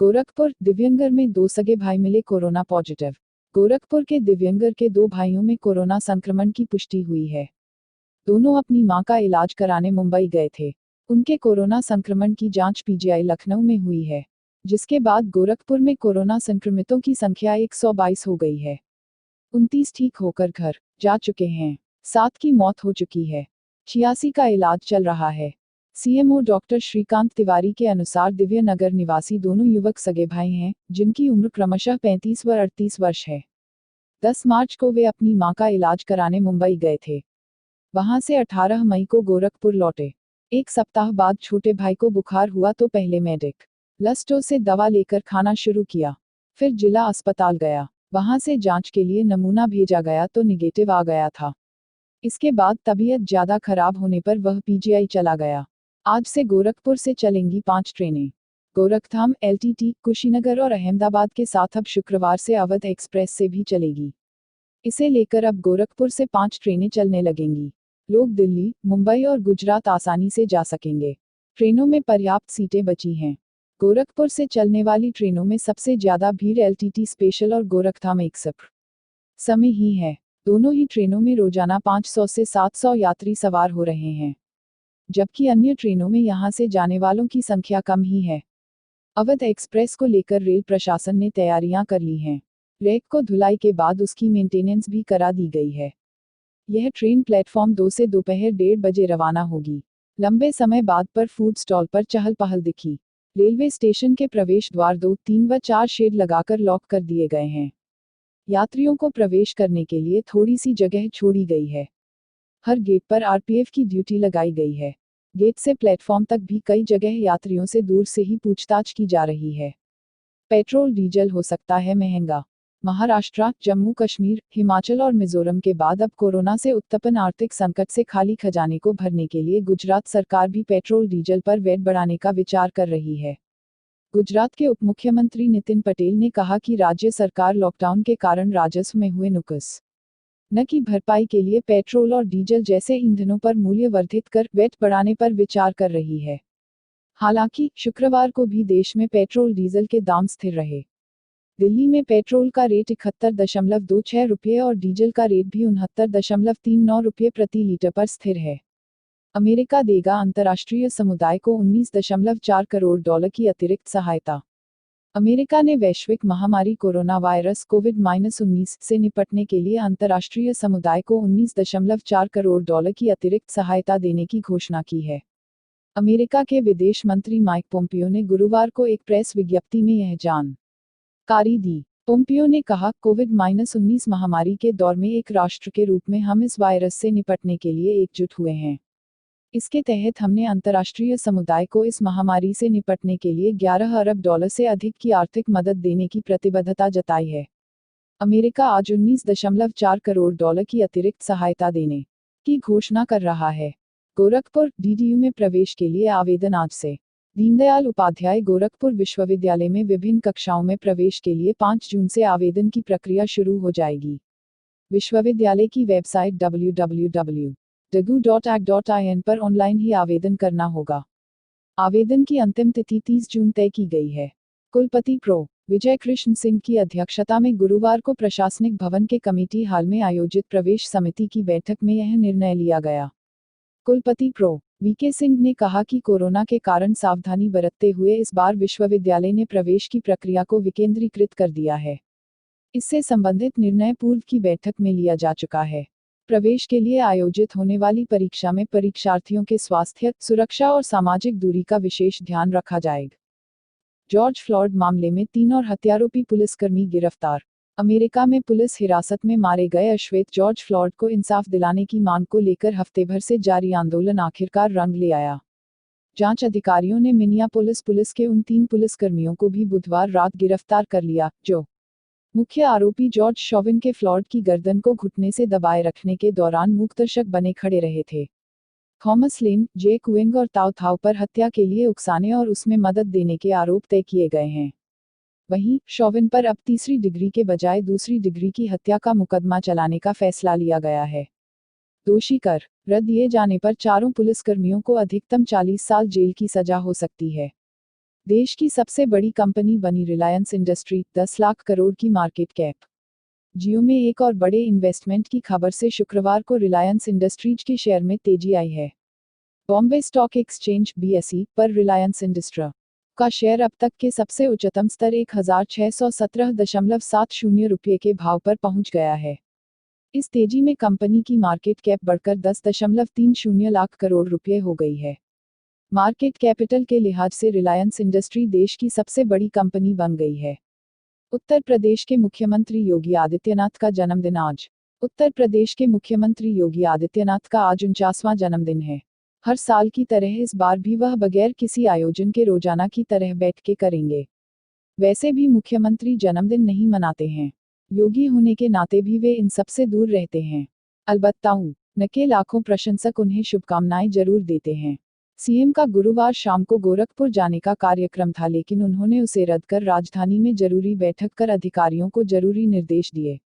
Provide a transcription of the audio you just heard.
गोरखपुर दिव्यंगर में 2 सगे भाई मिले कोरोना पॉजिटिव। गोरखपुर के दिव्यंगर के 2 भाइयों में कोरोना संक्रमण की पुष्टि हुई है। दोनों अपनी मां का इलाज कराने मुंबई गए थे। उनके कोरोना संक्रमण की जांच पीजीआई लखनऊ में हुई है, जिसके बाद गोरखपुर में कोरोना संक्रमितों की संख्या 122 हो गई है। 29 ठीक होकर घर जा चुके हैं, 7 की मौत हो चुकी है, 86 का इलाज चल रहा है। सीएमओ डॉक्टर श्रीकांत तिवारी के अनुसार दिव्य नगर निवासी दोनों युवक सगे भाई हैं, जिनकी उम्र क्रमशः 35 व 38 वर्ष है। 10 मार्च को वे अपनी मां का इलाज कराने मुंबई गए थे। वहां से 18 मई को गोरखपुर लौटे। एक सप्ताह बाद छोटे भाई को बुखार हुआ तो पहले मेडिक लस्टो से दवा लेकर खाना शुरू किया, फिर जिला अस्पताल गया। वहां से जांच के लिए नमूना भेजा गया तो निगेटिव आ गया था। इसके बाद तबीयत ज्यादा खराब होने पर वह पीजीआई चला गया। आज से गोरखपुर से चलेंगी 5 ट्रेनें। गोरखधाम, एलटीटी, कुशीनगर और अहमदाबाद के साथ अब शुक्रवार से अवध एक्सप्रेस से भी चलेगी। इसे लेकर अब गोरखपुर से 5 ट्रेनें चलने लगेंगी। लोग दिल्ली, मुंबई और गुजरात आसानी से जा सकेंगे। ट्रेनों में पर्याप्त सीटें बची हैं। गोरखपुर से चलने वाली ट्रेनों में सबसे ज्यादा भीड़ एलटीटी स्पेशल और गोरखधाम एक्सप्रेस में ही है। दोनों ही ट्रेनों में रोजाना 500 से 700 यात्री सवार हो रहे हैं, जबकि अन्य ट्रेनों में यहां से जाने वालों की संख्या कम ही है। अवध एक्सप्रेस को लेकर रेल प्रशासन ने तैयारियां कर ली हैं। रैक को धुलाई के बाद उसकी मेंटेनेंस भी करा दी गई है। यह ट्रेन प्लेटफॉर्म 2 से दोपहर 1:30 बजे रवाना होगी। लंबे समय बाद पर फूड स्टॉल पर चहल पहल दिखी। रेलवे स्टेशन के प्रवेश द्वार 2, 3 व 4 शेड लगाकर लॉक कर दिए गए हैं। यात्रियों को प्रवेश करने के लिए थोड़ी सी जगह छोड़ी गई है। हर गेट पर आरपीएफ की ड्यूटी लगाई गई है। गेट से प्लेटफॉर्म तक भी कई जगह यात्रियों से दूर से ही पूछताछ की जा रही है। पेट्रोल डीजल हो सकता है महंगा। महाराष्ट्र, जम्मू कश्मीर, हिमाचल और मिजोरम के बाद अब कोरोना से उत्पन्न आर्थिक संकट से खाली खजाने को भरने के लिए गुजरात सरकार भी पेट्रोल डीजल पर वैट बढ़ाने का विचार कर रही है। गुजरात के उप मुख्यमंत्री नितिन पटेल ने कहा कि राज्य सरकार लॉकडाउन के कारण राजस्व में हुए नुकसान की भरपाई के लिए पेट्रोल और डीजल जैसे ईंधनों पर मूल्य वर्धित कर वैट बढ़ाने पर विचार कर रही है। हालांकि शुक्रवार को भी देश में पेट्रोल डीजल के दाम स्थिर रहे। दिल्ली में पेट्रोल का रेट 71.26 रुपये और डीजल का रेट भी 69.39 रुपये प्रति लीटर पर स्थिर है। अमेरिका देगा अंतर्राष्ट्रीय समुदाय को $19.4 करोड़ की अतिरिक्त सहायता। अमेरिका ने वैश्विक महामारी कोरोना वायरस कोविड-19 से निपटने के लिए अंतर्राष्ट्रीय समुदाय को $19.4 करोड़ की अतिरिक्त सहायता देने की घोषणा की है। अमेरिका के विदेश मंत्री माइक पोम्पियो ने गुरुवार को एक प्रेस विज्ञप्ति में यह जानकारी दी। पोम्पियो ने कहा, कोविड-19 महामारी के दौर में एक राष्ट्र के रूप में हम इस वायरस से निपटने के लिए एकजुट हुए हैं। इसके तहत हमने अंतर्राष्ट्रीय समुदाय को इस महामारी से निपटने के लिए $11 अरब से अधिक की आर्थिक मदद देने की प्रतिबद्धता जताई है। अमेरिका आज $19.4 करोड़ की अतिरिक्त सहायता देने की घोषणा कर रहा है। गोरखपुर डीडीयू में प्रवेश के लिए आवेदन आज से। दीनदयाल उपाध्याय गोरखपुर विश्वविद्यालय में विभिन्न कक्षाओं में प्रवेश के लिए 5 जून से आवेदन की प्रक्रिया शुरू हो जाएगी। विश्वविद्यालय की वेबसाइट www.dagu.ac.in पर ऑनलाइन ही आवेदन करना होगा। आवेदन की अंतिम तिथि 30 जून तय की गई है। कुलपति प्रो विजय कृष्ण सिंह की अध्यक्षता में गुरुवार को प्रशासनिक भवन के कमेटी हाल में आयोजित प्रवेश समिति की बैठक में यह निर्णय लिया गया। कुलपति प्रो वीके सिंह ने कहा कि कोरोना के कारण सावधानी बरतते हुए इस बार विश्वविद्यालय ने प्रवेश की प्रक्रिया को विकेंद्रीकृत कर दिया है। इससे संबंधित निर्णय पूर्व की बैठक में लिया जा चुका है। प्रवेश के लिए आयोजित होने वाली परीक्षा में परीक्षार्थियों के स्वास्थ्य, सुरक्षा और सामाजिक दूरी का विशेष ध्यान रखा जाएगा। जॉर्ज फ्लॉयड मामले में 3 और हत्यारोपी पुलिसकर्मी गिरफ्तार। अमेरिका में पुलिस हिरासत में मारे गए अश्वेत जॉर्ज फ्लॉयड को इंसाफ दिलाने की मांग को लेकर हफ्ते भर से जारी आंदोलन आखिरकार रंग ले आया। जांच अधिकारियों ने मिनियापोलिस पुलिस के उन 3 पुलिसकर्मियों को भी बुधवार रात गिरफ्तार कर लिया, जो मुख्य आरोपी जॉर्ज शॉविन के फ्लॉयड की गर्दन को घुटने से दबाए रखने के दौरान मूकदर्शक बने खड़े रहे थे। थॉमस लेन, जेक वेंग और ताओ थाओ पर हत्या के लिए उकसाने और उसमें मदद देने के आरोप तय किए गए हैं। वहीं शॉविन पर अब तीसरी डिग्री के बजाय दूसरी डिग्री की हत्या का मुकदमा चलाने का फैसला लिया गया है। दोषी करार दिए जाने पर चारों पुलिसकर्मियों को अधिकतम 40 साल जेल की सजा हो सकती है। देश की सबसे बड़ी कंपनी बनी रिलायंस इंडस्ट्री, 10 लाख करोड़ की मार्केट कैप। जियो में एक और बड़े इन्वेस्टमेंट की खबर से शुक्रवार को रिलायंस इंडस्ट्रीज के शेयर में तेजी आई है। बॉम्बे स्टॉक एक्सचेंज (BSE) पर रिलायंस इंडस्ट्री का शेयर अब तक के सबसे उच्चतम स्तर 1617.70 रुपये के भाव पर पहुंच गया है। इस तेजी में कंपनी की मार्केट कैप बढ़कर 10.30 लाख करोड़ रुपये हो गई है। मार्केट कैपिटल के लिहाज से रिलायंस इंडस्ट्री देश की सबसे बड़ी कंपनी बन गई है। उत्तर प्रदेश के मुख्यमंत्री योगी आदित्यनाथ का जन्मदिन आज। उत्तर प्रदेश के मुख्यमंत्री योगी आदित्यनाथ का आज 49वां जन्मदिन है। हर साल की तरह इस बार भी वह बगैर किसी आयोजन के रोजाना की तरह बैठ के करेंगे। वैसे भी मुख्यमंत्री जन्मदिन नहीं मनाते हैं। योगी होने के नाते भी वे इन सबसे दूर रहते हैं। अलबत्ता न के लाखों प्रशंसक उन्हें शुभकामनाएं जरूर देते हैं। सीएम का गुरुवार शाम को गोरखपुर जाने का कार्यक्रम था, लेकिन उन्होंने उसे रद्द कर राजधानी में जरूरी बैठक कर अधिकारियों को जरूरी निर्देश दिए।